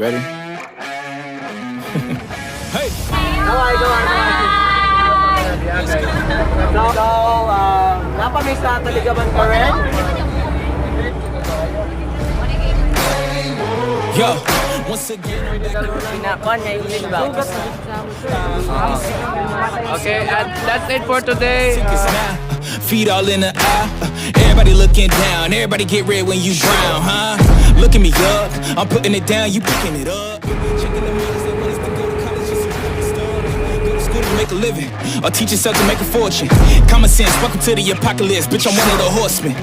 ready? Hey! Go on. Okay. So, napamiss na taligaban ka rin? Yo, once again, Pinakon niya yung inbox. Okay, and that's it for today. feet all in the air. Everybody looking down, everybody get red when you drown, huh? Looking me up, I'm putting it down, you picking it up. Checking the minds that want us to go to college, just so we can start. Go to school to make a living, or teach yourself to make a fortune. Common sense, welcome to the apocalypse, bitch, I'm one of the horsemen.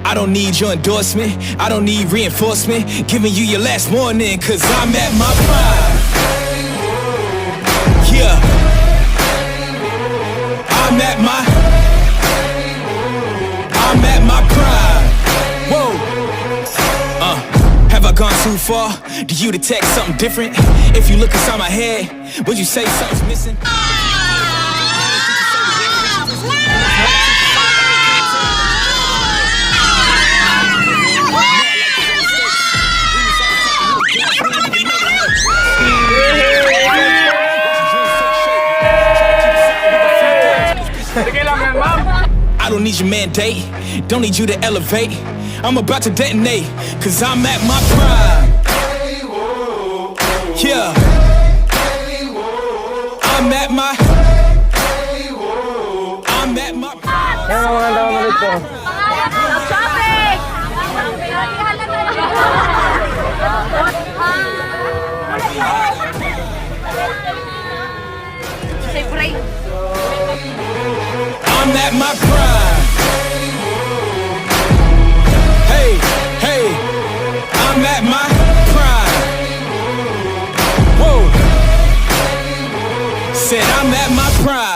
I don't need your endorsement, I don't need reinforcement. Giving you your last warning, cause I'm at my prime. Yeah, I'm at my prime. Whoa. Have I gone too far? Do you detect something different? If you look inside my head, would you say something's missing? I don't need your mandate, don't need you to elevate. I'm about to detonate, cause I'm at my prime. Yeah, I'm at my prime. Yan ang mga download ko. Shopping! I'm at my prime. Hey, I'm at my prime. Whoa. Said I'm at my prime.